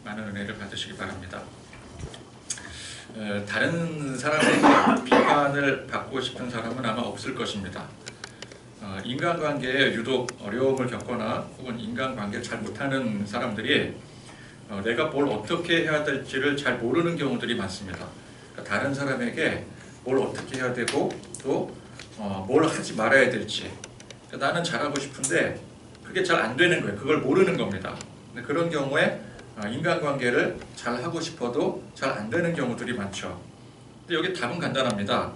많은 은혜를 받으시기 바랍니다. 다른 사람에게 비판을 받고 싶은 사람은 아마 없을 것입니다. 인간관계에 유독 어려움을 겪거나 혹은 인간관계를 잘 못하는 사람들이 내가 뭘 어떻게 해야 될지를 잘 모르는 경우들이 많습니다. 그러니까 다른 사람에게 뭘 어떻게 해야 되고 또 뭘 하지 말아야 될지, 그러니까 나는 잘하고 싶은데 그게 잘 안 되는 거예요. 그걸 모르는 겁니다. 그런 경우에 인간관계를 잘 하고 싶어도 잘 안 되는 경우들이 많죠. 근데 여기 답은 간단합니다.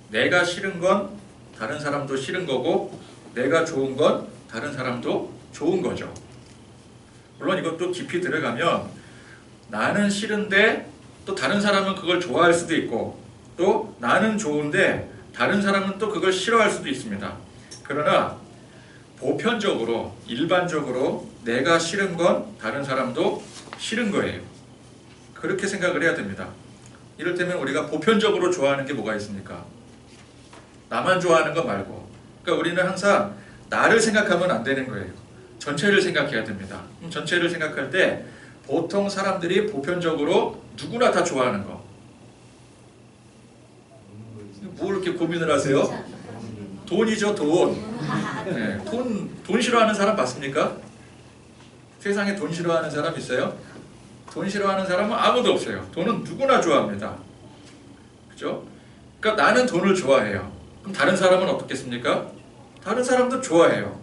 내가 싫은 건 다른 사람도 싫은 거고 내가 좋은 건 다른 사람도 좋은 거죠. 물론 이것도 깊이 들어가면 나는 싫은데 또 다른 사람은 그걸 좋아할 수도 있고 또 나는 좋은데 다른 사람은 또 그걸 싫어할 수도 있습니다. 그러나 보편적으로 일반적으로 내가 싫은 건 다른 사람도 싫은 거예요. 그렇게 생각을 해야 됩니다. 이를테면 우리가 보편적으로 좋아하는 게 뭐가 있습니까? 나만 좋아하는 거 말고. 그러니까 우리는 항상 나를 생각하면 안 되는 거예요. 전체를 생각해야 됩니다. 전체를 생각할 때 보통 사람들이 보편적으로 누구나 다 좋아하는 거. 뭐 이렇게 고민을 하세요? 돈이죠, 돈. 네, 돈 싫어하는 사람 맞습니까? 세상에 돈 싫어하는 사람 있어요? 돈 싫어하는 사람은 아무도 없어요. 돈은 누구나 좋아합니다. 그죠? 그러니까 나는 돈을 좋아해요. 그럼 다른 사람은 어떻겠습니까? 다른 사람도 좋아해요.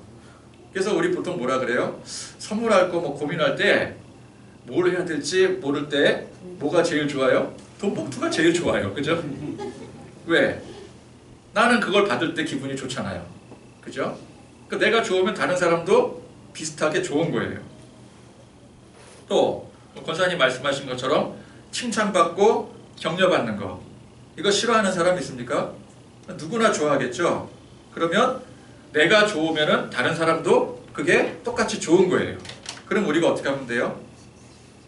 그래서 우리 보통 뭐라 그래요? 선물할 거 뭐 고민할 때 뭘 해야 될지 모를 때 뭐가 제일 좋아요? 돈 봉투가 제일 좋아요. 그죠? 왜? 나는 그걸 받을 때 기분이 좋잖아요. 그죠? 그러니까 내가 좋으면 다른 사람도 비슷하게 좋은 거예요. 또 권사님 말씀하신 것처럼 칭찬받고 격려받는 거, 이거 싫어하는 사람 있습니까? 누구나 좋아하겠죠? 그러면 내가 좋으면 다른 사람도 그게 똑같이 좋은 거예요. 그럼 우리가 어떻게 하면 돼요?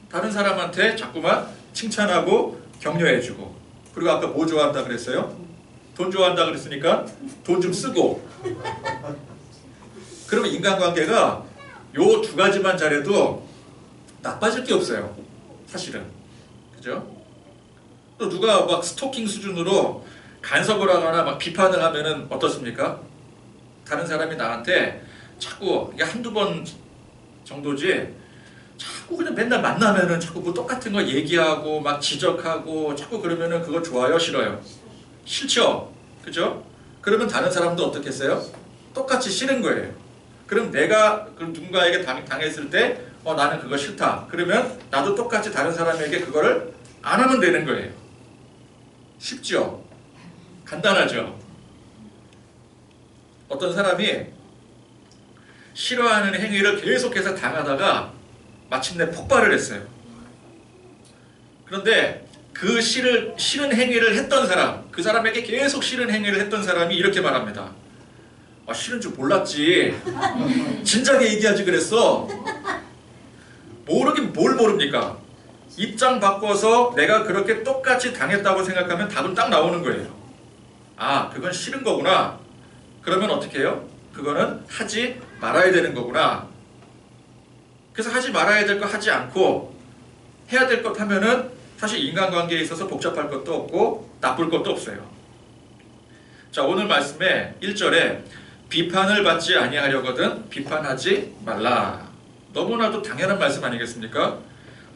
다른 사람한테 자꾸만 칭찬하고 격려해주고, 그리고 아까 뭐 좋아한다 그랬어요? 돈 좋아한다 그랬으니까 돈 좀 쓰고. 그러면 인간관계가 요 두 가지만 잘해도 나빠질 게 없어요. 사실은. 그죠? 또 누가 막 스토킹 수준으로 간섭을 하거나 막 비판을 하면은 어떻습니까? 다른 사람이 나한테 자꾸, 이게 한두 번 정도지, 자꾸 그냥 맨날 만나면은 자꾸 뭐 똑같은 거 얘기하고 막 지적하고 자꾸 그러면은 그거 좋아요? 싫어요? 싫죠? 그죠? 그러면 다른 사람도 어떻겠어요? 똑같이 싫은 거예요. 그럼 내가 누군가에게 당했을 때 나는 그거 싫다. 그러면 나도 똑같이 다른 사람에게 그거를 안 하면 되는 거예요. 쉽죠? 간단하죠? 어떤 사람이 싫어하는 행위를 계속해서 당하다가 마침내 폭발을 했어요. 그런데 그 싫은 행위를 했던 사람, 그 사람에게 계속 싫은 행위를 했던 사람이 이렇게 말합니다. 싫은 줄 몰랐지. 진작에 얘기하지 그랬어. 모르긴 뭘 모릅니까? 입장 바꿔서 내가 그렇게 똑같이 당했다고 생각하면 답은 딱 나오는 거예요. 아, 그건 싫은 거구나. 그러면 어떻게 해요? 그거는 하지 말아야 되는 거구나. 그래서 하지 말아야 될 거 하지 않고 해야 될 것 하면은 사실 인간관계에 있어서 복잡할 것도 없고 나쁠 것도 없어요. 자, 오늘 말씀에 1절에 비판을 받지 아니하려거든 비판하지 말라. 너무나도 당연한 말씀 아니겠습니까?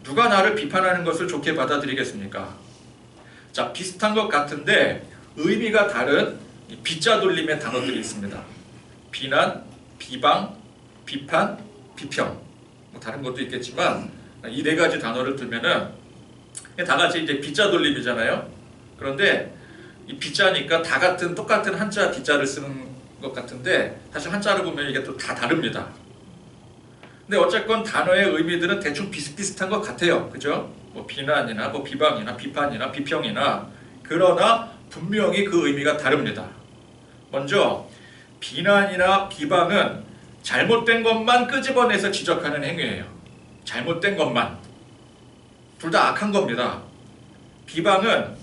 누가 나를 비판하는 것을 좋게 받아들이겠습니까? 자, 비슷한 것 같은데 의미가 다른 비자 돌림의 단어들이 있습니다. 비난, 비방, 비판, 비평. 뭐 다른 것도 있겠지만 이 네 가지 단어를 들면은 다 같이 이제 비자 돌림이잖아요. 그런데 이 비자니까 다 같은 똑같은 한자 비자를 쓰는 것 같은데 사실 한자를 보면 이게 또 다 다릅니다. 근데 어쨌건 단어의 의미들은 대충 비슷비슷한 것 같아요. 그죠? 뭐 비난이나 뭐 비방이나 비판이나 비평이나, 그러나 분명히 그 의미가 다릅니다. 먼저 비난이나 비방은 잘못된 것만 끄집어내서 지적하는 행위예요. 잘못된 것만. 둘 다 악한 겁니다. 비방은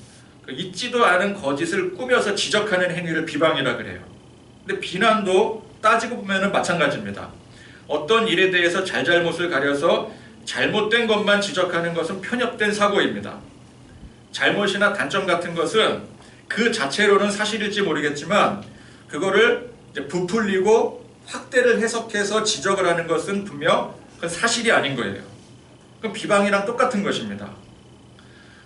있지도 않은 거짓을 꾸며서 지적하는 행위를 비방이라 그래요. 근데 비난도 따지고 보면 마찬가지입니다. 어떤 일에 대해서 잘잘못을 가려서 잘못된 것만 지적하는 것은 편협된 사고입니다. 잘못이나 단점 같은 것은 그 자체로는 사실일지 모르겠지만 그거를 이제 부풀리고 확대를 해석해서 지적을 하는 것은 분명 그건 사실이 아닌 거예요. 그럼 비방이랑 똑같은 것입니다.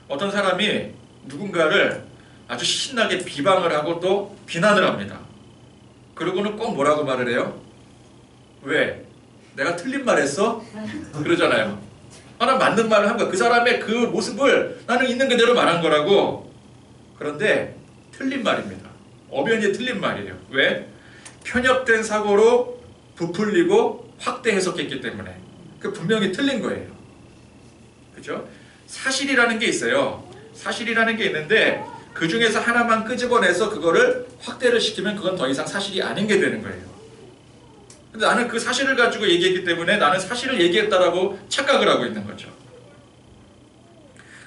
어떤 사람이 누군가를 아주 신나게 비방을 하고 또 비난을 합니다. 그러고는 꼭 뭐라고 말을 해요? 왜? 내가 틀린 말 했어? 그러잖아요. 난 맞는 말을 한 거야. 그 사람의 그 모습을 나는 있는 그대로 말한 거라고. 그런데 틀린 말입니다. 엄연히 틀린 말이에요. 왜? 편협된 사고로 부풀리고 확대 해석했기 때문에. 그 분명히 틀린 거예요. 그죠? 사실이라는 게 있어요. 사실이라는 게 있는데 그 중에서 하나만 끄집어내서 그거를 확대를 시키면 그건 더 이상 사실이 아닌 게 되는 거예요. 근데 나는 그 사실을 가지고 얘기했기 때문에 나는 사실을 얘기했다라고 착각을 하고 있는 거죠.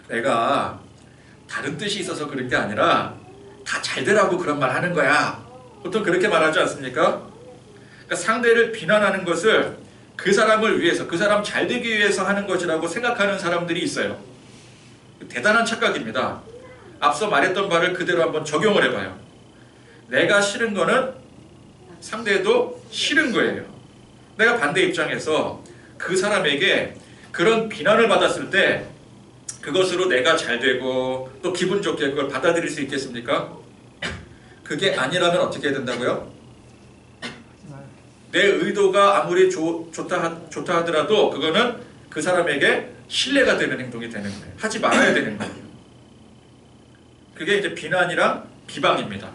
내가 다른 뜻이 있어서 그런 게 아니라 다 잘 되라고 그런 말 하는 거야. 보통 그렇게 말하지 않습니까? 그러니까 상대를 비난하는 것을 그 사람을 위해서, 그 사람 잘 되기 위해서 하는 것이라고 생각하는 사람들이 있어요. 대단한 착각입니다. 앞서 말했던 바를 그대로 한번 적용을 해봐요. 내가 싫은 거는 상대도 싫은 거예요. 내가 반대 입장에서 그 사람에게 그런 비난을 받았을 때 그것으로 내가 잘 되고 또 기분 좋게 그걸 받아들일 수 있겠습니까? 그게 아니라면 어떻게 해야 된다고요? 내 의도가 아무리 좋다 하더라도 그거는 그 사람에게 신뢰가 되는 행동이 되는 거예요. 하지 말아야 되는 거예요. 그게 이제 비난이랑 비방입니다.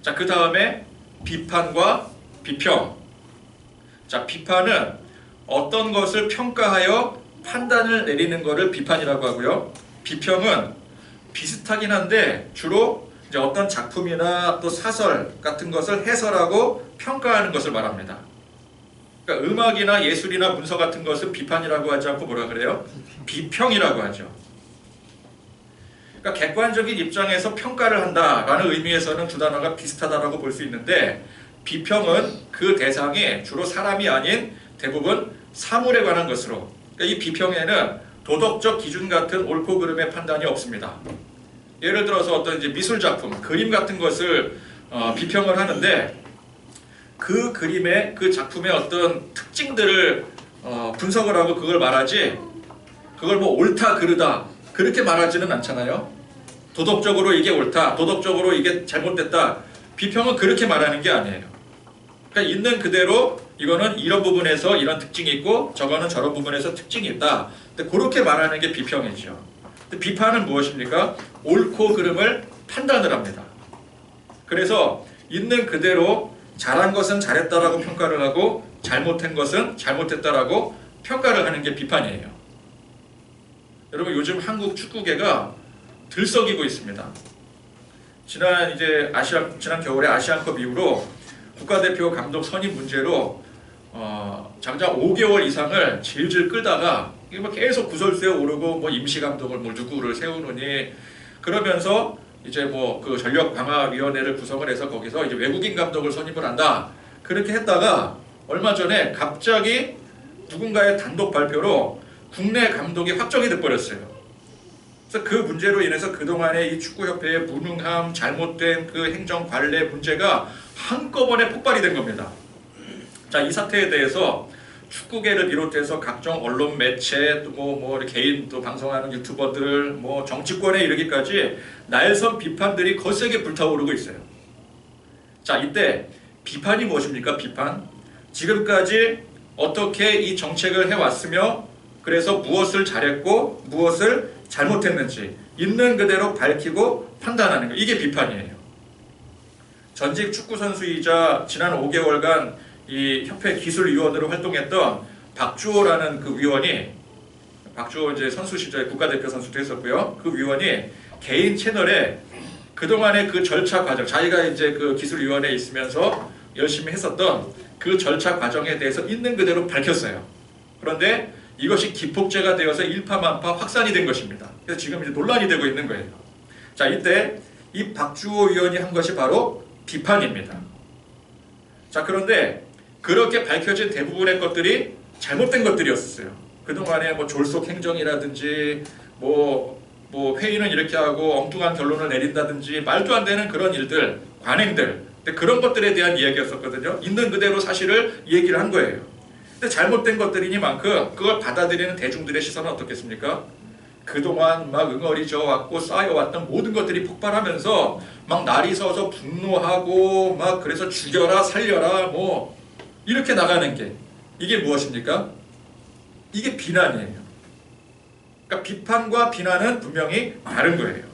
자, 그 다음에 비판과 비평. 자, 비판은 어떤 것을 평가하여 판단을 내리는 것을 비판이라고 하고요. 비평은 비슷하긴 한데 주로 이제 어떤 작품이나 또 사설 같은 것을 해설하고 평가하는 것을 말합니다. 그러니까 음악이나 예술이나 문서 같은 것은 비판이라고 하지 않고 뭐라 그래요? 비평이라고 하죠. 그러니까 객관적인 입장에서 평가를 한다라는 의미에서는 두 단어가 비슷하다라고 볼 수 있는데 비평은 그 대상이 주로 사람이 아닌 대부분 사물에 관한 것으로, 그러니까 이 비평에는 도덕적 기준 같은 옳고 그름의 판단이 없습니다. 예를 들어서 어떤 이제 미술 작품, 그림 같은 것을 비평을 하는데 그 그림의 그 작품의 어떤 특징들을 분석을 하고 그걸 말하지, 그걸 뭐 옳다 그르다 그렇게 말하지는 않잖아요. 도덕적으로 이게 옳다, 도덕적으로 이게 잘못됐다. 비평은 그렇게 말하는 게 아니에요. 그러니까 있는 그대로 이거는 이런 부분에서 이런 특징이 있고 저거는 저런 부분에서 특징이 있다. 근데 그렇게 말하는 게 비평이죠. 근데 비판은 무엇입니까? 옳고 그름을 판단을 합니다. 그래서 있는 그대로 잘한 것은 잘했다라고 평가를 하고 잘못한 것은 잘못했다라고 평가를 하는 게 비판이에요. 여러분, 요즘 한국 축구계가 들썩이고 있습니다. 지난 겨울에 아시안컵 이후로 국가대표 감독 선임 문제로 장장 5개월 이상을 질질 끌다가 이게 뭐 계속 구설수에 오르고 뭐 임시 감독을 뭐 누구를 세우느니 그러면서 이제 뭐 그 전력 강화 위원회를 구성을 해서 거기서 이제 외국인 감독을 선임을 한다. 그렇게 했다가 얼마 전에 갑자기 누군가의 단독 발표로 국내 감독이 확정이 돼 버렸어요. 그래서 그 문제로 인해서 그동안의 이 축구협회의 무능함, 잘못된 그 행정 관례 문제가 한꺼번에 폭발이 된 겁니다. 자, 이 사태에 대해서 축구계를 비롯해서 각종 언론 매체, 또 뭐 개인 또 방송하는 유튜버들, 뭐 정치권에 이르기까지 날선 비판들이 거세게 불타오르고 있어요. 자, 이때 비판이 무엇입니까? 비판. 지금까지 어떻게 이 정책을 해왔으며 그래서 무엇을 잘했고 무엇을 잘못했는지 있는 그대로 밝히고 판단하는 거. 이게 비판이에요. 전직 축구선수이자 지난 5개월간 이 협회 기술위원으로 활동했던 박주호라는 그 위원이, 박주호 이제 선수 시절에 국가대표 선수도 했었고요. 그 위원이 개인 채널에 그동안의 그 절차 과정, 자기가 이제 그 기술위원회에 있으면서 열심히 했었던 그 절차 과정에 대해서 있는 그대로 밝혔어요. 그런데 이것이 기폭제가 되어서 일파만파 확산이 된 것입니다. 그래서 지금 이제 논란이 되고 있는 거예요. 자, 이때 이 박주호 위원이 한 것이 바로 비판입니다. 자, 그런데 그렇게 밝혀진 대부분의 것들이 잘못된 것들이었어요. 그동안에 뭐 졸속 행정이라든지 뭐 회의는 이렇게 하고 엉뚱한 결론을 내린다든지 말도 안 되는 그런 일들, 관행들, 근데 그런 것들에 대한 이야기였었거든요. 있는 그대로 사실을 얘기를 한 거예요. 근데 잘못된 것들이니만큼 그걸 받아들이는 대중들의 시선은 어떻겠습니까? 그동안 막 응어리져 왔고 쌓여왔던 모든 것들이 폭발하면서 막 날이 서서 분노하고 막 그래서 죽여라 살려라 뭐 이렇게 나가는 게 이게 무엇입니까? 이게 비난이에요. 그러니까 비판과 비난은 분명히 다른 거예요.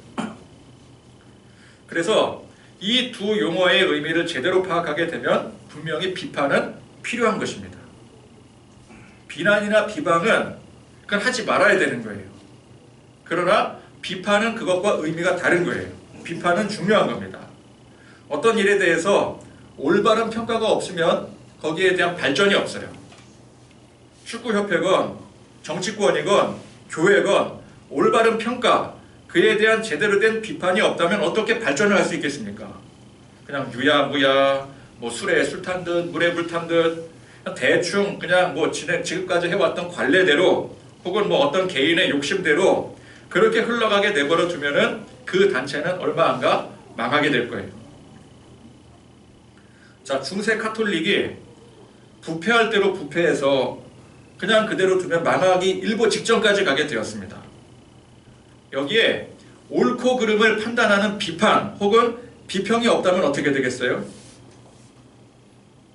그래서 이 두 용어의 의미를 제대로 파악하게 되면 분명히 비판은 필요한 것입니다. 비난이나 비방은 그건 하지 말아야 되는 거예요. 그러나 비판은 그것과 의미가 다른 거예요. 비판은 중요한 겁니다. 어떤 일에 대해서 올바른 평가가 없으면 거기에 대한 발전이 없어요. 축구협회건 정치권이건 교회건 올바른 평가, 그에 대한 제대로 된 비판이 없다면 어떻게 발전을 할 수 있겠습니까? 그냥 유야무야, 뭐 술에 술 탄 듯, 물에 불 탄 듯, 대충 그냥 뭐 지금까지 해왔던 관례대로 혹은 뭐 어떤 개인의 욕심대로 그렇게 흘러가게 내버려 두면은 그 단체는 얼마 안 가 망하게 될 거예요. 자, 중세 카톨릭이 부패할 대로 부패해서 그냥 그대로 두면 망하기 일보 직전까지 가게 되었습니다. 여기에 옳고 그름을 판단하는 비판 혹은 비평이 없다면 어떻게 되겠어요?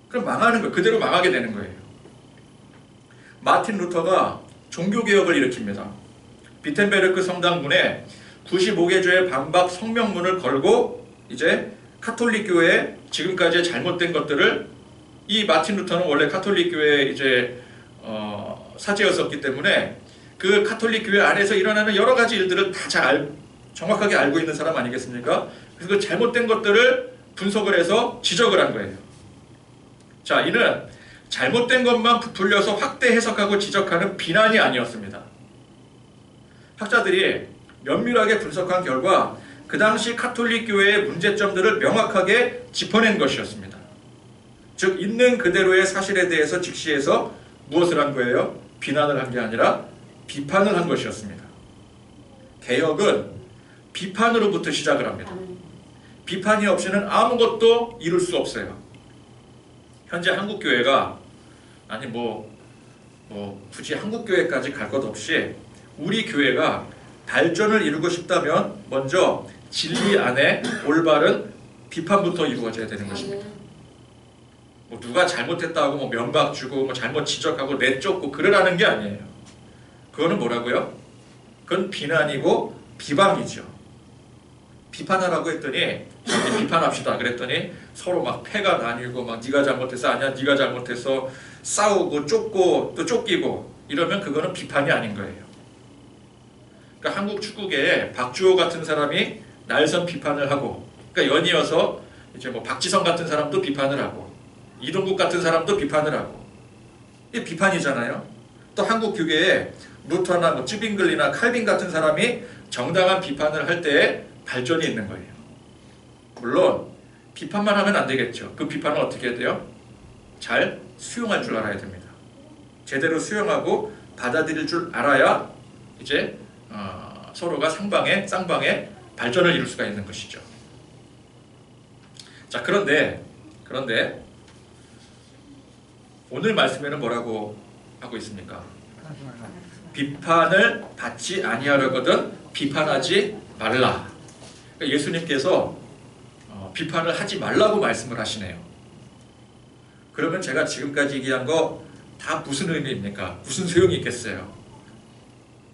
그럼 망하는 거예요. 그대로 망하게 되는 거예요. 마틴 루터가 종교개혁을 일으킵니다. 비텐베르크 성당문에 95개조의 반박 성명문을 걸고 이제 카톨릭 교회의 지금까지의 잘못된 것들을, 이 마틴 루터는 원래 카톨릭 교회의 이제 사제였었기 때문에 그 카톨릭 교회 안에서 일어나는 여러 가지 일들을 다 정확하게 알고 있는 사람 아니겠습니까? 그래서 그 잘못된 것들을 분석을 해서 지적을 한 거예요. 자, 이는 잘못된 것만 부풀려서 확대 해석하고 지적하는 비난이 아니었습니다. 학자들이 면밀하게 분석한 결과 그 당시 카톨릭 교회의 문제점들을 명확하게 짚어낸 것이었습니다. 즉 있는 그대로의 사실에 대해서 직시해서 무엇을 한 거예요? 비난을 한 게 아니라 비판을 한 것이었습니다. 개혁은 비판으로부터 시작을 합니다. 비판이 없이는 아무것도 이룰 수 없어요. 현재 한국교회가 아니 굳이 한국교회까지 갈 것 없이 우리 교회가 발전을 이루고 싶다면 먼저 진리 안에 올바른 비판부터 이루어져야 되는 것입니다. 뭐 누가 잘못했다고 뭐 면박 주고 뭐 잘못 지적하고 내쫓고 그러라는 게 아니에요. 그거는 뭐라고요? 그건 비난이고 비방이죠. 비판하라고 했더니 비판합시다 그랬더니 서로 막 패가 나뉘고 막 네가 잘못했어 아니야 네가 잘못했어 싸우고 쫓고 또 쫓기고 이러면 그거는 비판이 아닌 거예요. 그러니까 한국 축구계에 박주호 같은 사람이 날선 비판을 하고, 그러니까 연이어서 이제 뭐 박지성 같은 사람도 비판을 하고 이동국 같은 사람도 비판을 하고, 이게 비판이잖아요. 또 한국 교계에 루터나 뭐 쯔빙글리나 칼빈 같은 사람이 정당한 비판을 할 때에 발전이 있는 거예요. 물론 비판만 하면 안 되겠죠. 그 비판을 어떻게 해야 돼요? 잘 수용할 줄 알아야 됩니다. 제대로 수용하고 받아들일 줄 알아야 이제 서로가 쌍방에 발전을 이룰 수가 있는 것이죠. 자, 그런데 오늘 말씀에는 뭐라고 하고 있습니까? 비판을 받지 아니하려거든 비판하지 말라. 그러니까 예수님께서 비판을 하지 말라고 말씀을 하시네요. 그러면 제가 지금까지 얘기한 거 다 무슨 의미입니까? 무슨 소용이 있겠어요?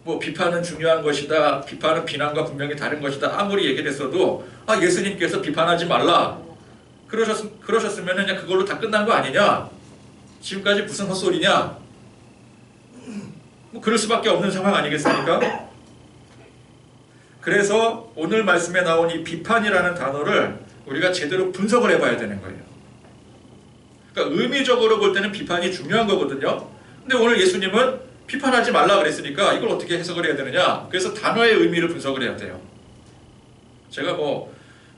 뭐 비판은 중요한 것이다, 비판은 비난과 분명히 다른 것이다, 아무리 얘기를 했어도 예수님께서 비판하지 말라 그러셨으면 그냥 그걸로 다 끝난 거 아니냐? 지금까지 무슨 헛소리냐? 뭐 그럴 수밖에 없는 상황 아니겠습니까? 그래서 오늘 말씀에 나온 이 비판이라는 단어를 우리가 제대로 분석을 해봐야 되는 거예요. 그러니까 의미적으로 볼 때는 비판이 중요한 거거든요. 근데 오늘 예수님은 비판하지 말라 그랬으니까 이걸 어떻게 해석을 해야 되느냐? 그래서 단어의 의미를 분석을 해야 돼요. 제가 뭐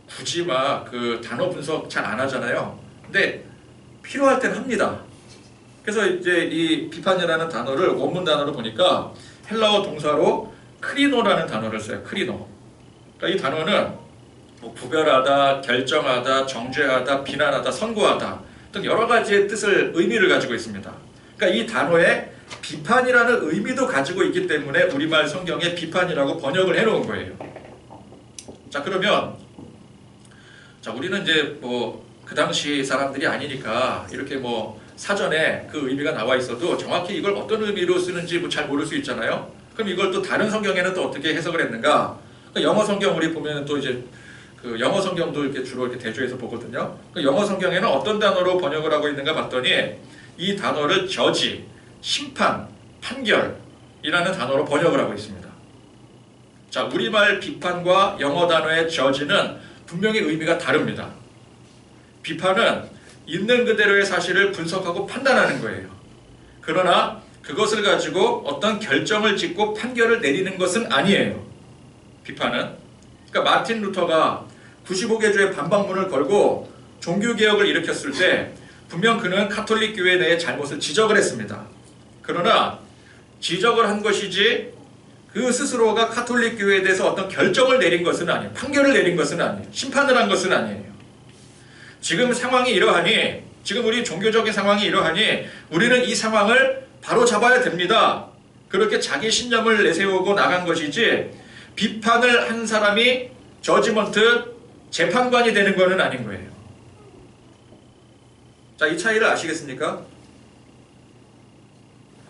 굳이 막 그 단어 분석 잘 안 하잖아요. 근데 필요할 땐 합니다. 그래서 이제 이 비판이라는 단어를 원문 단어로 보니까 헬라어 동사로 크리노라는 단어를 써요. 크리노. 그러니까 이 단어는 뭐 구별하다, 결정하다, 정죄하다, 비난하다, 선고하다 등 여러 가지의 뜻을 의미를 가지고 있습니다. 그러니까 이 단어에 비판이라는 의미도 가지고 있기 때문에 우리말 성경에 비판이라고 번역을 해놓은 거예요. 자, 그러면 자, 우리는 이제 뭐 그 당시 사람들이 아니니까 이렇게 뭐 사전에 그 의미가 나와 있어도 정확히 이걸 어떤 의미로 쓰는지 뭐 잘 모를 수 있잖아요. 그럼 이걸 또 다른 성경에는 또 어떻게 해석을 했는가? 그러니까 영어 성경 우리 보면 또 이제 그 영어 성경도 이렇게 주로 이렇게 대조해서 보거든요. 그 영어 성경에는 어떤 단어로 번역을 하고 있는가 봤더니 이 단어를 저지, 심판, 판결이라는 단어로 번역을 하고 있습니다. 자, 우리말 비판과 영어 단어의 저지는 분명히 의미가 다릅니다. 비판은 있는 그대로의 사실을 분석하고 판단하는 거예요. 그러나 그것을 가지고 어떤 결정을 짓고 판결을 내리는 것은 아니에요. 비판은. 그러니까 마틴 루터가 95개 주의 반박문을 걸고 종교개혁을 일으켰을 때 분명 그는 카톨릭 교회 내의 잘못을 지적을 했습니다. 그러나 지적을 한 것이지 그 스스로가 카톨릭 교회에 대해서 어떤 결정을 내린 것은 아니에요. 판결을 내린 것은 아니에요. 심판을 한 것은 아니에요. 지금 상황이 이러하니, 지금 우리 종교적인 상황이 이러하니 우리는 이 상황을 바로 잡아야 됩니다. 그렇게 자기 신념을 내세우고 나간 것이지 비판을 한 사람이 저지먼트, 재판관이 되는 것은 아닌 거예요. 자, 이 차이를 아시겠습니까?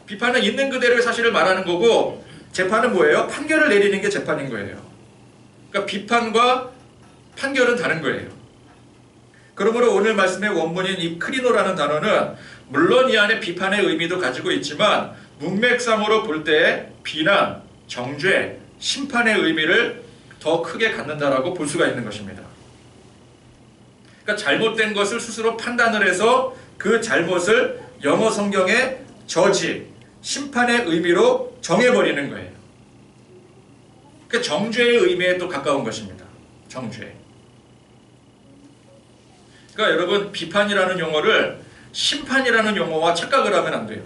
비판은 있는 그대로의 사실을 말하는 거고 재판은 뭐예요? 판결을 내리는 게 재판인 거예요. 그러니까 비판과 판결은 다른 거예요. 그러므로 오늘 말씀의 원문인 이 크리노라는 단어는 물론 이 안에 비판의 의미도 가지고 있지만 문맥상으로 볼 때 비난, 정죄, 심판의 의미를 더 크게 갖는다라고 볼 수가 있는 것입니다. 그러니까 잘못된 것을 스스로 판단을 해서 그 잘못을 영어 성경의 저지, 심판의 의미로 정해버리는 거예요. 그러니까 정죄의 의미에 또 가까운 것입니다. 정죄. 그러니까 여러분 비판이라는 용어를 심판이라는 용어와 착각을 하면 안 돼요.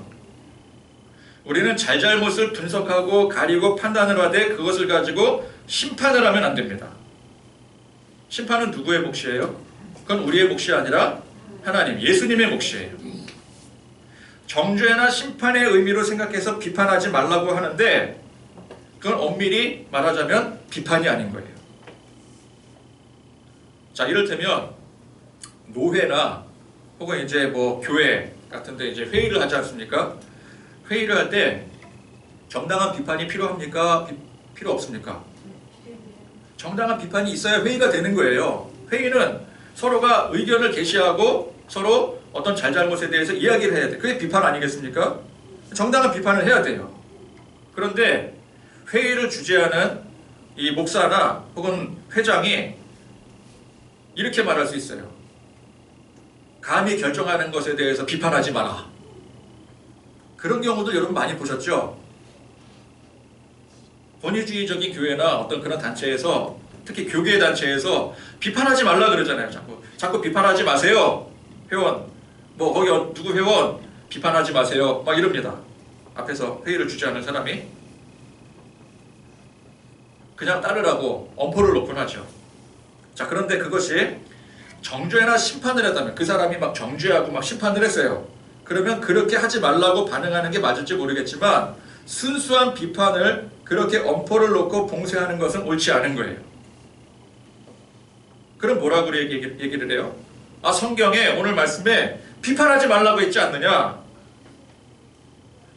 우리는 잘잘못을 분석하고 가리고 판단을 하되 그것을 가지고 심판을 하면 안 됩니다. 심판은 누구의 몫이에요? 그건 우리의 몫이 아니라 하나님, 예수님의 몫이에요. 정죄나 심판의 의미로 생각해서 비판하지 말라고 하는데 그건 엄밀히 말하자면 비판이 아닌 거예요. 자, 이를테면 노회나 혹은 이제 뭐 교회 같은데 이제 회의를 하지 않습니까? 회의를 할 때 정당한 비판이 필요합니까? 필요 없습니까? 정당한 비판이 있어야 회의가 되는 거예요. 회의는 서로가 의견을 제시하고 서로 어떤 잘잘못에 대해서 이야기를 해야 돼. 그게 비판 아니겠습니까? 정당한 비판을 해야 돼요. 그런데 회의를 주재하는 이 목사나 혹은 회장이 이렇게 말할 수 있어요. 감히 결정하는 것에 대해서 비판하지 마라. 그런 경우도 여러분 많이 보셨죠? 권위주의적인 교회나 어떤 그런 단체에서 특히 교계 단체에서 비판하지 말라 그러잖아요. 자꾸 비판하지 마세요. 회원, 뭐 거기 누구 회원 비판하지 마세요. 막 이럽니다. 앞에서 회의를 주재하는 사람이 그냥 따르라고 엄포를 놓곤 하죠. 자, 그런데 그것이 정죄나 심판을 했다면 그 사람이 막 정죄하고 막 심판을 했어요. 그러면 그렇게 하지 말라고 반응하는 게 맞을지 모르겠지만 순수한 비판을 그렇게 엄포를 놓고 봉쇄하는 것은 옳지 않은 거예요. 그럼 뭐라고 얘기를 해요? 아, 성경에 오늘 말씀에 비판하지 말라고 했지 않느냐?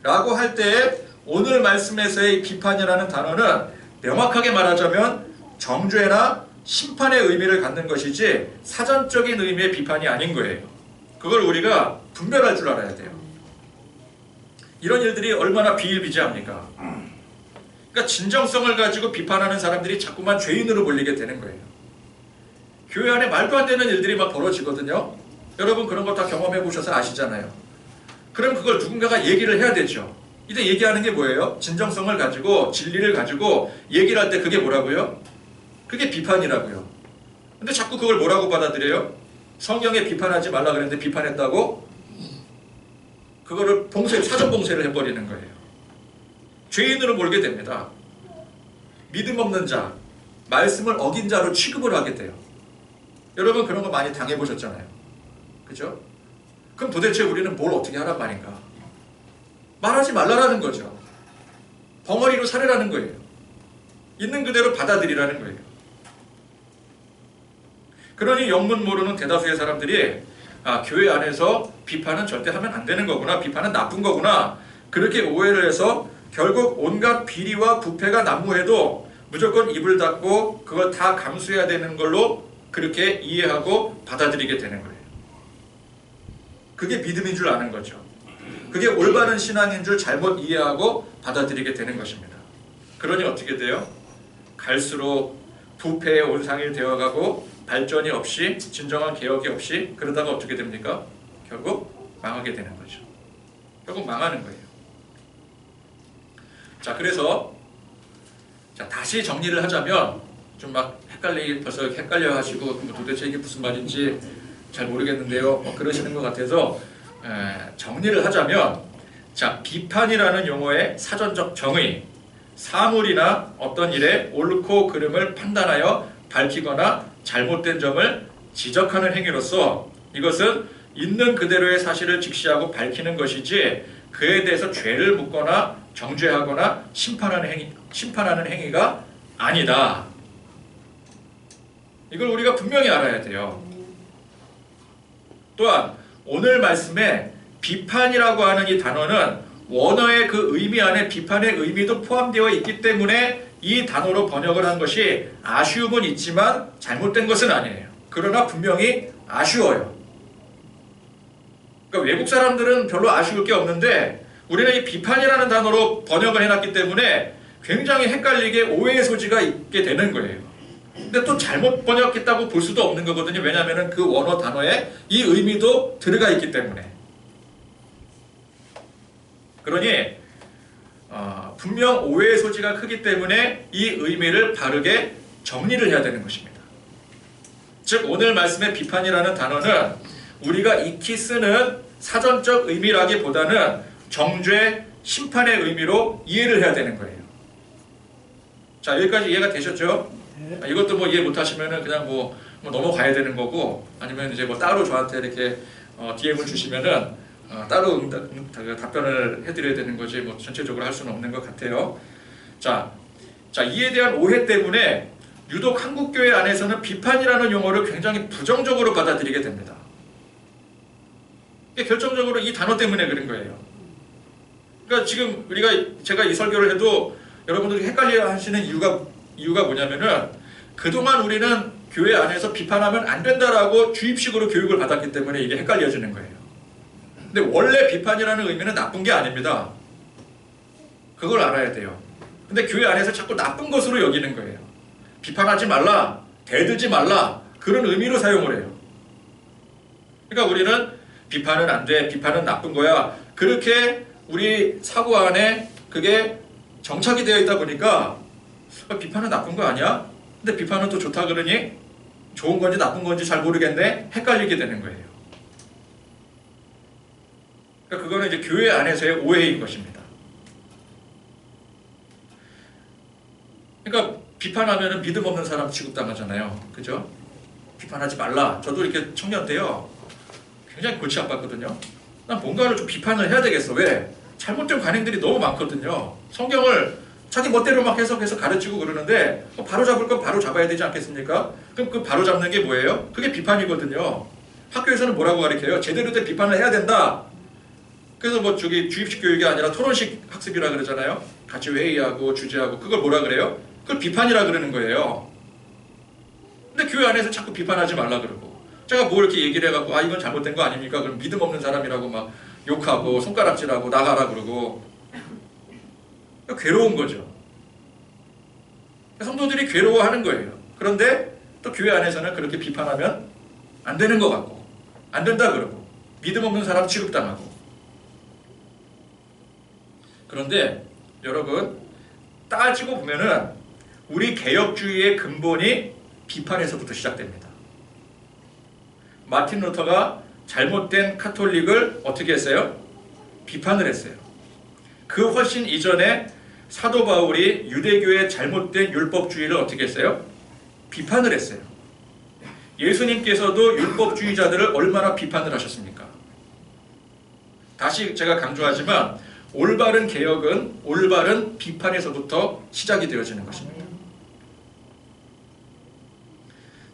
라고 할 때 오늘 말씀에서의 비판이라는 단어는 명확하게 말하자면 정죄나 심판의 의미를 갖는 것이지 사전적인 의미의 비판이 아닌 거예요. 그걸 우리가 분별할 줄 알아야 돼요. 이런 일들이 얼마나 비일비재합니까? 그러니까 진정성을 가지고 비판하는 사람들이 자꾸만 죄인으로 몰리게 되는 거예요. 교회 안에 말도 안 되는 일들이 막 벌어지거든요. 여러분 그런 거 다 경험해 보셔서 아시잖아요. 그럼 그걸 누군가가 얘기를 해야 되죠. 이때 얘기하는 게 뭐예요? 진정성을 가지고 진리를 가지고 얘기를 할 때 그게 뭐라고요? 그게 비판이라고요. 근데 자꾸 그걸 뭐라고 받아들여요? 성경에 비판하지 말라 그랬는데 비판했다고? 그거를 사전 봉쇄를 해버리는 거예요. 죄인으로 몰게 됩니다. 믿음 없는 자, 말씀을 어긴 자로 취급을 하게 돼요. 여러분 그런 거 많이 당해보셨잖아요. 그죠? 그럼 도대체 우리는 뭘 어떻게 하란 말인가? 말하지 말라라는 거죠. 벙어리로 살으라는 거예요. 있는 그대로 받아들이라는 거예요. 그러니 영문 모르는 대다수의 사람들이 교회 안에서 비판은 절대 하면 안 되는 거구나, 비판은 나쁜 거구나, 그렇게 오해를 해서 결국 온갖 비리와 부패가 난무해도 무조건 입을 닫고 그걸 다 감수해야 되는 걸로 그렇게 이해하고 받아들이게 되는 거예요. 그게 믿음인 줄 아는 거죠. 그게 올바른 신앙인 줄 잘못 이해하고 받아들이게 되는 것입니다. 그러니 어떻게 돼요? 갈수록 부패의 온상이 되어가고 발전이 없이, 진정한 개혁이 없이, 그러다가 어떻게 됩니까? 결국 망하게 되는 거죠. 결국 망하는 거예요. 자, 그래서 다시 정리를 하자면, 좀 막 벌써 헷갈려 하시고 도대체 이게 무슨 말인지 잘 모르겠는데요, 그러시는 것 같아서 정리를 하자면, 자, 비판이라는 용어의 사전적 정의, 사물이나 어떤 일의 옳고 그름을 판단하여 밝히거나 잘못된 점을 지적하는 행위로서 이것은 있는 그대로의 사실을 직시하고 밝히는 것이지 그에 대해서 죄를 묻거나 정죄하거나 심판하는 행위가 아니다. 이걸 우리가 분명히 알아야 돼요. 또한 오늘 말씀에 비판이라고 하는 이 단어는 원어의 그 의미 안에 비판의 의미도 포함되어 있기 때문에 이 단어로 번역을 한 것이 아쉬움은 있지만 잘못된 것은 아니에요. 그러나 분명히 아쉬워요. 그러니까 외국 사람들은 별로 아쉬울 게 없는데 우리는 이 비판이라는 단어로 번역을 해놨기 때문에 굉장히 헷갈리게 오해의 소지가 있게 되는 거예요. 근데 또 잘못 번역했다고 볼 수도 없는 거거든요. 왜냐하면 그 원어 단어에 이 의미도 들어가 있기 때문에. 그러니 분명 오해의 소지가 크기 때문에 이 의미를 바르게 정리를 해야 되는 것입니다. 즉 오늘 말씀의 비판이라는 단어는 우리가 익히 쓰는 사전적 의미라기보다는 정죄, 심판의 의미로 이해를 해야 되는 거예요. 자, 여기까지 이해가 되셨죠? 이것도 뭐 이해 못하시면은 그냥 뭐 넘어가야 되는 거고, 아니면 이제 뭐 따로 저한테 이렇게 DM을 주시면은 따로 답변을 해드려야 되는 거지 뭐 전체적으로 할 수는 없는 것 같아요. 자, 이에 대한 오해 때문에 유독 한국교회 안에서는 비판이라는 용어를 굉장히 부정적으로 받아들이게 됩니다. 이게 결정적으로 이 단어 때문에 그런 거예요. 그러니까 지금 제가 이 설교를 해도 여러분들이 헷갈려 하시는 이유가 뭐냐면은 그동안 우리는 교회 안에서 비판하면 안 된다라고 주입식으로 교육을 받았기 때문에 이게 헷갈려지는 거예요. 근데 원래 비판이라는 의미는 나쁜 게 아닙니다. 그걸 알아야 돼요. 근데 교회 안에서 자꾸 나쁜 것으로 여기는 거예요. 비판하지 말라, 대들지 말라, 그런 의미로 사용을 해요. 그러니까 우리는 비판은 안 돼, 비판은 나쁜 거야, 그렇게 우리 사고 안에 그게 정착이 되어 있다 보니까 비판은 나쁜 거 아니야? 근데 비판은 또 좋다 그러니 좋은 건지 나쁜 건지 잘 모르겠네, 헷갈리게 되는 거예요. 그러니까 그거는 이제 교회 안에서의 오해인 것입니다. 그러니까 비판하면 믿음 없는 사람 취급당하잖아요. 그죠? 비판하지 말라. 저도 이렇게 청년 때요, 굉장히 골치 아팠거든요. 난 뭔가를 좀 비판을 해야 되겠어. 왜? 잘못된 관행들이 너무 많거든요. 성경을 자기 멋대로 막 해석해서 가르치고 그러는데 바로 잡을 건 바로 잡아야 되지 않겠습니까? 그럼 그 바로 잡는 게 뭐예요? 그게 비판이거든요. 학교에서는 뭐라고 가르쳐요? 제대로 된 비판을 해야 된다. 그래서 뭐 주입식 교육이 아니라 토론식 학습이라 그러잖아요. 같이 회의하고 주제하고, 그걸 뭐라 그래요? 그걸 비판이라 그러는 거예요. 근데 교회 안에서 자꾸 비판하지 말라 그러고, 제가 뭐 이렇게 얘기를 해갖고 이건 잘못된 거 아닙니까? 그럼 믿음 없는 사람이라고 막 욕하고 손가락질하고 나가라 그러고, 괴로운 거죠. 성도들이 괴로워하는 거예요. 그런데 또 교회 안에서는 그렇게 비판하면 안 되는 것 같고, 안 된다 그러고, 믿음 없는 사람 취급당하고. 그런데 여러분, 따지고 보면은 우리 개혁주의의 근본이 비판에서부터 시작됩니다. 마틴 루터가 잘못된 카톨릭을 어떻게 했어요? 비판을 했어요. 그 훨씬 이전에 사도 바울이 유대교의 잘못된 율법주의를 어떻게 했어요? 비판을 했어요. 예수님께서도 율법주의자들을 얼마나 비판을 하셨습니까? 다시 제가 강조하지만 올바른 개혁은 올바른 비판에서부터 시작이 되어지는 것입니다.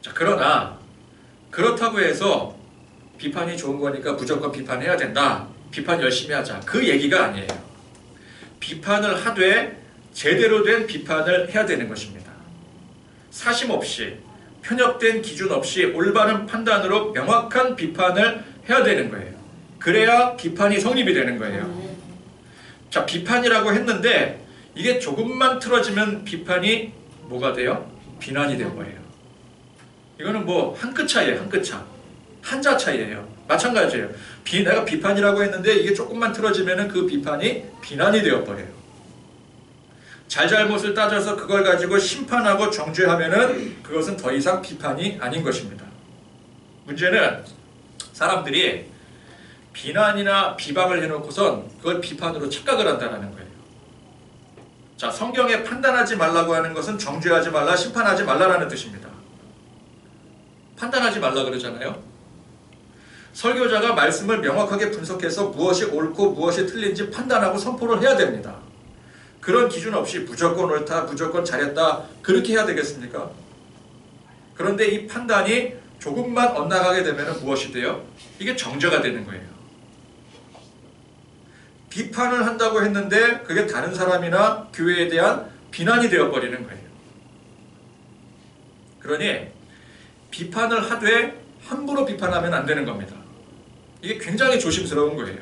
자, 그러나 그렇다고 해서 비판이 좋은 거니까 무조건 비판해야 된다. 비판 열심히 하자. 그 얘기가 아니에요. 비판을 하되 제대로 된 비판을 해야 되는 것입니다. 사심 없이 편협된 기준 없이 올바른 판단으로 명확한 비판을 해야 되는 거예요. 그래야 비판이 성립이 되는 거예요. 자, 비판이라고 했는데 이게 조금만 틀어지면 비판이 뭐가 돼요? 비난이 되어버려요. 이거는 뭐 한 끗 차이에요. 한 끗 차. 한자 차이예요. 마찬가지예요. 내가 비판이라고 했는데 이게 조금만 틀어지면 그 비판이 비난이 되어버려요. 잘잘못을 따져서 그걸 가지고 심판하고 정죄하면은 그것은 더 이상 비판이 아닌 것입니다. 문제는 사람들이 비난이나 비방을 해놓고선 그걸 비판으로 착각을 한다는 거예요. 자, 성경에 판단하지 말라고 하는 것은 정죄하지 말라, 심판하지 말라라는 뜻입니다. 판단하지 말라 그러잖아요. 설교자가 말씀을 명확하게 분석해서 무엇이 옳고 무엇이 틀린지 판단하고 선포를 해야 됩니다. 그런 기준 없이 무조건 옳다, 무조건 잘했다 그렇게 해야 되겠습니까? 그런데 이 판단이 조금만 엇나가게 되면 무엇이 돼요? 이게 정죄가 되는 거예요. 비판을 한다고 했는데 그게 다른 사람이나 교회에 대한 비난이 되어버리는 거예요. 그러니 비판을 하되 함부로 비판하면 안 되는 겁니다. 이게 굉장히 조심스러운 거예요.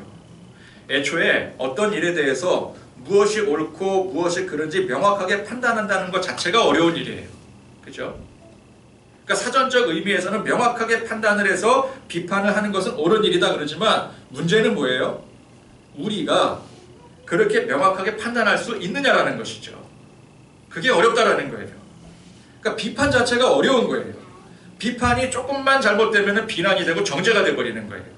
애초에 어떤 일에 대해서 무엇이 옳고 무엇이 그른지 명확하게 판단한다는 것 자체가 어려운 일이에요. 그죠? 그러니까 사전적 의미에서는 명확하게 판단을 해서 비판을 하는 것은 옳은 일이다 그러지만 문제는 뭐예요? 우리가 그렇게 명확하게 판단할 수 있느냐라는 것이죠. 그게 어렵다라는 거예요. 그러니까 비판 자체가 어려운 거예요. 비판이 조금만 잘못되면 비난이 되고 정죄가 되어버리는 거예요.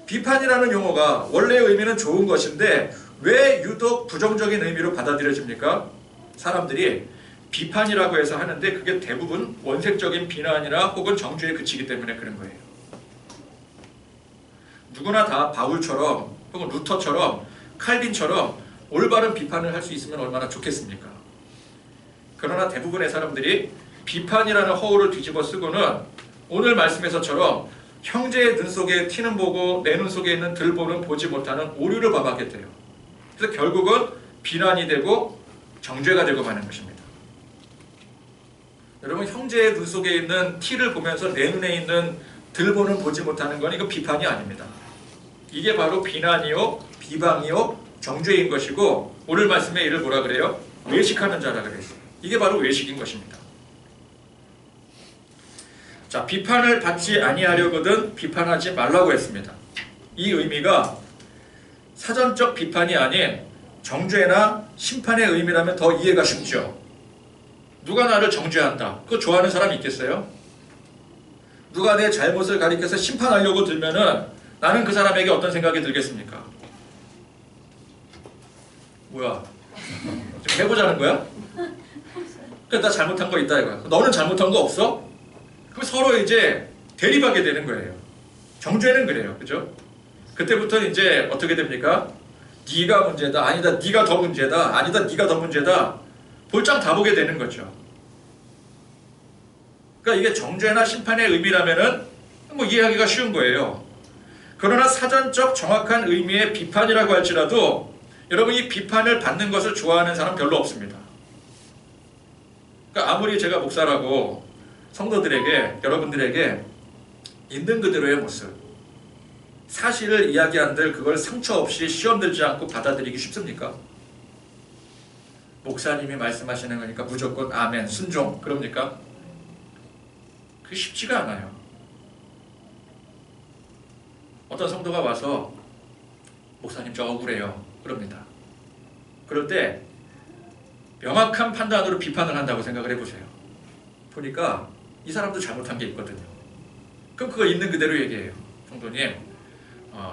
비판이라는 용어가 원래의 의미는 좋은 것인데 왜 유독 부정적인 의미로 받아들여집니까? 사람들이 비판이라고 해서 하는데 그게 대부분 원색적인 비난이나 혹은 정죄에 그치기 때문에 그런 거예요. 누구나 다 바울처럼 혹은 루터처럼 칼빈처럼 올바른 비판을 할 수 있으면 얼마나 좋겠습니까? 그러나 대부분의 사람들이 비판이라는 허울을 뒤집어 쓰고는 오늘 말씀에서처럼 형제의 눈 속에 티는 보고 내 눈 속에 있는 들보는 보지 못하는 오류를 범하게 돼요. 그래서 결국은 비난이 되고 정죄가 되고 마는 것입니다. 여러분, 형제의 눈 속에 있는 티를 보면서 내 눈에 있는 들보는 보지 못하는 건 이거 비판이 아닙니다. 이게 바로 비난이요, 비방이요, 정죄인 것이고 오늘 말씀에 이를 뭐라 그래요? 외식하는 자라 그랬어요. 이게 바로 외식인 것입니다. 자, 비판을 받지 아니하려거든 비판하지 말라고 했습니다. 이 의미가 사전적 비판이 아닌 정죄나 심판의 의미라면 더 이해가 쉽죠. 누가 나를 정죄한다. 그거 좋아하는 사람이 있겠어요? 누가 내 잘못을 가리켜서 심판하려고 들면은 나는 그 사람에게 어떤 생각이 들겠습니까? 뭐야? 지금 해보자는 거야? 그래, 나 잘못한 거 있다 이거야. 너는 잘못한 거 없어? 그럼 서로 이제 대립하게 되는 거예요. 정죄는 그래요. 그죠? 그때부터 이제 어떻게 됩니까? 네가 문제다. 아니다. 네가 더 문제다. 아니다. 네가 더 문제다. 볼장 다 보게 되는 거죠. 그러니까 이게 정죄나 심판의 의미라면은 뭐 이해하기가 쉬운 거예요. 그러나 사전적 정확한 의미의 비판이라고 할지라도 여러분 이 비판을 받는 것을 좋아하는 사람 별로 없습니다. 그러니까 아무리 제가 목사라고 성도들에게, 여러분들에게 있는 그대로의 모습, 사실을 이야기한들 그걸 상처 없이 시험 들지 않고 받아들이기 쉽습니까? 목사님이 말씀하시는 거니까 무조건 아멘, 순종, 그럽니까? 그게 쉽지가 않아요. 어떤 성도가 와서 목사님 저 억울해요. 그럽니다. 그럴 때 명확한 판단으로 비판을 한다고 생각을 해보세요. 보니까 이 사람도 잘못한 게 있거든요. 그럼 그거 있는 그대로 얘기해요. 성도님,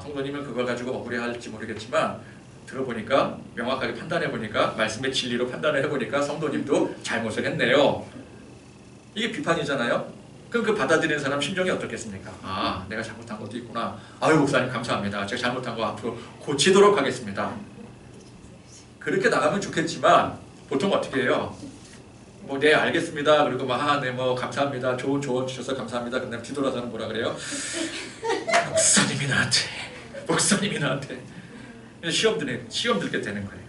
성도님은 그걸 가지고 억울해할지 모르겠지만 들어보니까 명확하게 판단해보니까 말씀의 진리로 판단을 해보니까 성도님도 잘못을 했네요. 이게 비판이잖아요. 그럼 그 받아들이는 사람 심정이 어떻겠습니까? 아, 내가 잘못한 것도 있구나. 아유, 목사님 감사합니다. 제가 잘못한 거 앞으로 고치도록 하겠습니다. 그렇게 나가면 좋겠지만 보통 어떻게 해요? 뭐, 네, 알겠습니다. 그리고 막, 네, 뭐, 감사합니다. 좋은 조언 주셔서 감사합니다. 근데 뒤돌아서는 뭐라 그래요? 목사님이 나한테. 시험 들게 되는 거예요.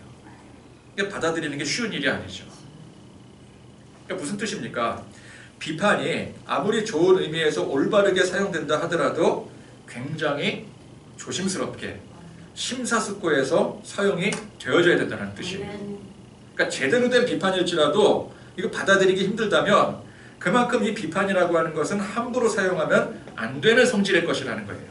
이게 받아들이는 게 쉬운 일이 아니죠. 그러니까 무슨 뜻입니까? 비판이 아무리 좋은 의미에서 올바르게 사용된다 하더라도 굉장히 조심스럽게 심사숙고해서 사용이 되어져야 된다는 뜻이에요. 그러니까 제대로 된 비판일지라도 이거 받아들이기 힘들다면 그만큼 이 비판이라고 하는 것은 함부로 사용하면 안 되는 성질의 것이라는 거예요.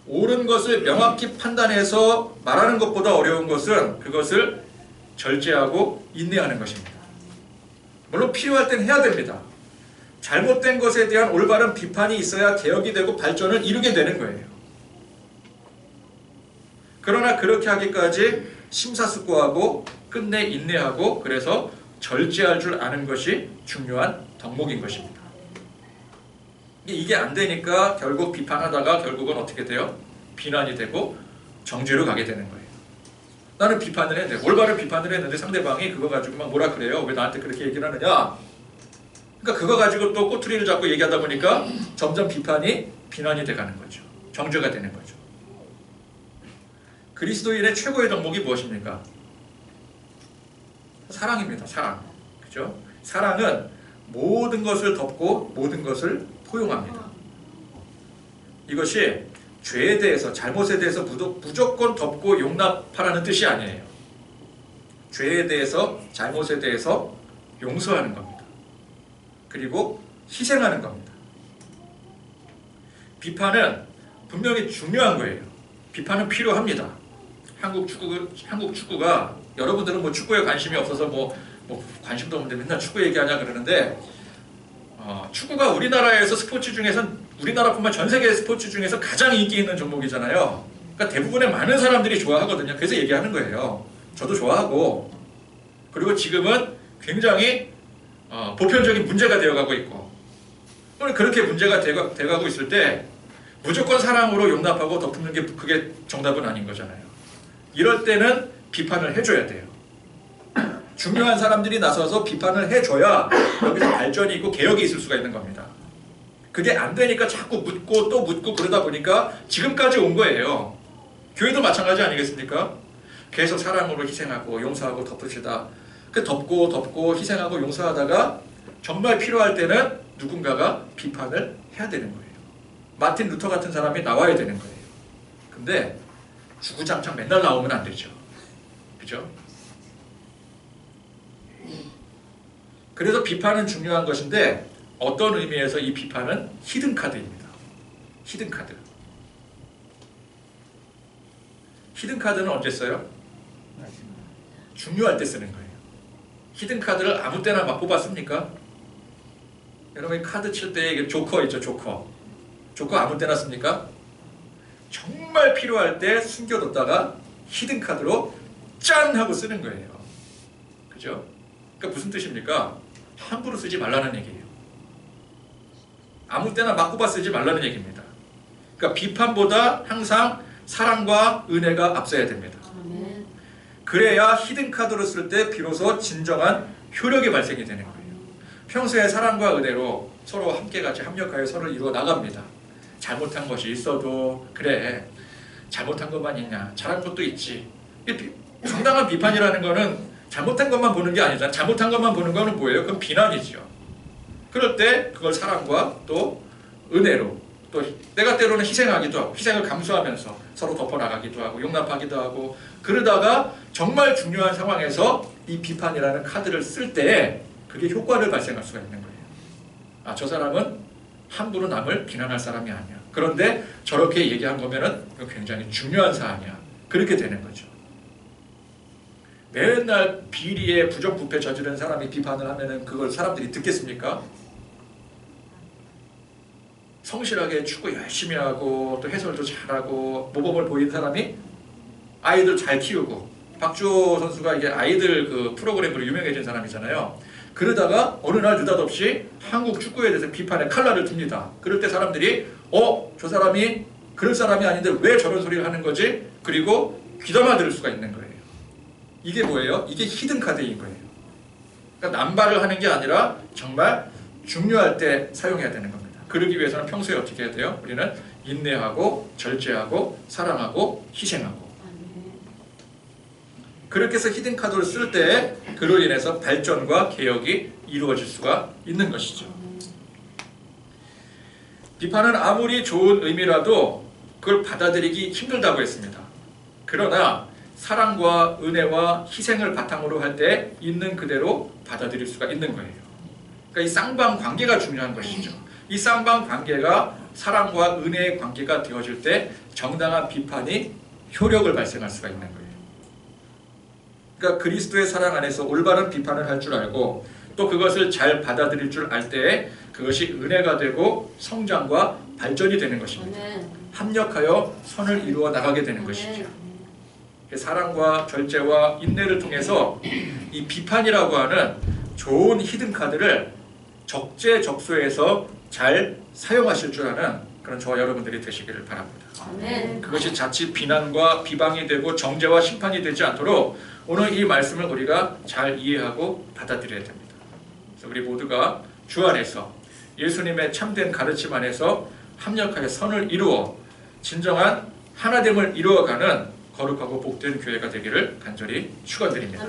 옳은 것을 명확히 판단해서 말하는 것보다 어려운 것은 그것을 절제하고 인내하는 것입니다. 물론 필요할 땐 해야 됩니다. 잘못된 것에 대한 올바른 비판이 있어야 개혁이 되고 발전을 이루게 되는 거예요. 그러나 그렇게 하기까지 심사숙고하고 끝내 인내하고 그래서 절제할 줄 아는 것이 중요한 덕목인 것입니다. 이게 안 되니까 결국 비판하다가 결국은 어떻게 돼요? 비난이 되고 정죄로 가게 되는 거예요. 나는 비판을 했는데 올바른 비판을 했는데 상대방이 그거 가지고 막 뭐라 그래요? 왜 나한테 그렇게 얘기를 하느냐? 그러니까 그거 가지고 또 꼬투리를 잡고 얘기하다 보니까 점점 비판이 비난이 돼가는 거죠. 정죄가 되는 거죠. 그리스도인의 최고의 덕목이 무엇입니까? 사랑입니다. 사랑. 그죠? 사랑은 모든 것을 덮고 모든 것을 포용합니다. 이것이 죄에 대해서 잘못에 대해서 무조건 덮고 용납하라는 뜻이 아니에요. 죄에 대해서 잘못에 대해서 용서하는 겁니다. 그리고 희생하는 겁니다. 비판은 분명히 중요한 거예요. 비판은 필요합니다. 한국 축구가 여러분들은 뭐 축구에 관심이 없어서 뭐 관심도 없는데 맨날 축구 얘기하냐 그러는데 축구가 우리나라에서 스포츠 중에선 우리나라뿐만 전 세계 스포츠 중에서 가장 인기 있는 종목이잖아요. 그러니까 대부분의 많은 사람들이 좋아하거든요. 그래서 얘기하는 거예요. 저도 좋아하고 그리고 지금은 굉장히 보편적인 문제가 되어가고 있고 그렇게 문제가 돼가고 있을 때 무조건 사랑으로 용납하고 덮는 게 그게 정답은 아닌 거잖아요. 이럴 때는 비판을 해줘야 돼요. 중요한 사람들이 나서서 비판을 해줘야 여기서 발전이 있고 개혁이 있을 수가 있는 겁니다. 그게 안 되니까 자꾸 묻고 또 묻고 그러다 보니까 지금까지 온 거예요. 교회도 마찬가지 아니겠습니까? 계속 사랑으로 희생하고 용서하고 덮읍시다. 그 덮고 희생하고 용서하다가 정말 필요할 때는 누군가가 비판을 해야 되는 거예요. 마틴 루터 같은 사람이 나와야 되는 거예요. 근데 주구장창 맨날 나오면 안 되죠. 그죠? 그래서 비판은 중요한 것인데 어떤 의미에서 이 비판은 히든카드입니다. 히든카드. 히든카드는 언제 써요? 중요할 때 쓰는 거예요. 히든카드를 아무 때나 막 뽑았습니까? 여러분 카드 칠 때 조커 있죠, 조커. 조커 아무 때나 씁니까? 정말 필요할 때 숨겨뒀다가 히든카드로 짠! 하고 쓰는 거예요. 그죠? 그러니까 무슨 뜻입니까? 함부로 쓰지 말라는 얘기예요. 아무 때나 막 뽑아 쓰지 말라는 얘기입니다. 그러니까 비판보다 항상 사랑과 은혜가 앞서야 됩니다. 그래야 히든카드로 쓸 때 비로소 진정한 효력이 발생이 되는 거예요. 평소에 사랑과 은혜로 서로 함께 같이 합력하여 서로를 이루어 나갑니다. 잘못한 것이 있어도 그래 잘못한 것만 있냐 잘한 것도 있지. 정당한 비판이라는 거는 잘못한 것만 보는 게 아니잖아. 잘못한 것만 보는 거는 뭐예요? 그건 비난이죠. 그럴 때 그걸 사랑과 또 은혜로 또 내가 때로는 희생하기도 하고 희생을 감수하면서 서로 덮어나가기도 하고 용납하기도 하고 그러다가 정말 중요한 상황에서 이 비판이라는 카드를 쓸 때 그게 효과를 발생할 수가 있는 거예요. 아, 저 사람은 함부로 남을 비난할 사람이 아니야. 그런데 저렇게 얘기한 거면은 굉장히 중요한 사안이야. 그렇게 되는 거죠. 맨날 비리에 부정부패 저지른 사람이 비판을 하면은 그걸 사람들이 듣겠습니까? 성실하게 축구 열심히 하고 또 해설도 잘하고 모범을 보인 사람이 아이들 잘 키우고, 박주호 선수가 이게 아이들 그 프로그램으로 유명해진 사람이잖아요. 그러다가 어느 날 느닷없이 한국 축구에 대해서 비판의 칼날을 듭니다. 그럴 때 사람들이 저 사람이 그럴 사람이 아닌데 왜 저런 소리를 하는 거지? 그리고 귀담아 들을 수가 있는 거예요. 이게 뭐예요? 이게 히든 카드인 거예요. 그러니까 남발을 하는 게 아니라 정말 중요할 때 사용해야 되는 겁니다. 그러기 위해서는 평소에 어떻게 해야 돼요? 우리는 인내하고 절제하고 사랑하고 희생하고. 그렇게 해서 히든 카드를 쓸 때 그로 인해서 발전과 개혁이 이루어질 수가 있는 것이죠. 비판은 아무리 좋은 의미라도 그걸 받아들이기 힘들다고 했습니다. 그러나 사랑과 은혜와 희생을 바탕으로 할 때 있는 그대로 받아들일 수가 있는 거예요. 그러니까 이 쌍방 관계가 중요한 것이죠. 이 쌍방 관계가 사랑과 은혜의 관계가 되어질 때 정당한 비판이 효력을 발생할 수가 있는 거예요. 그러니까 그리스도의 사랑 안에서 올바른 비판을 할 줄 알고 또 그것을 잘 받아들일 줄 알 때 그것이 은혜가 되고 성장과 발전이 되는 것입니다. 합력하여 선을 이루어 나가게 되는 것이죠. 사랑과 절제와 인내를 통해서 이 비판이라고 하는 좋은 히든 카드를 적재적소에서 잘 사용하실 줄 아는 그런 저와 여러분들이 되시기를 바랍니다. 그것이 자칫 비난과 비방이 되고 정죄와 심판이 되지 않도록 오늘 이 말씀을 우리가 잘 이해하고 받아들여야 됩니다. 그래서 우리 모두가 주 안에서 예수님의 참된 가르침 안에서 합력하여 선을 이루어 진정한 하나됨을 이루어가는 거룩하고 복된 교회가 되기를 간절히 축원드립니다.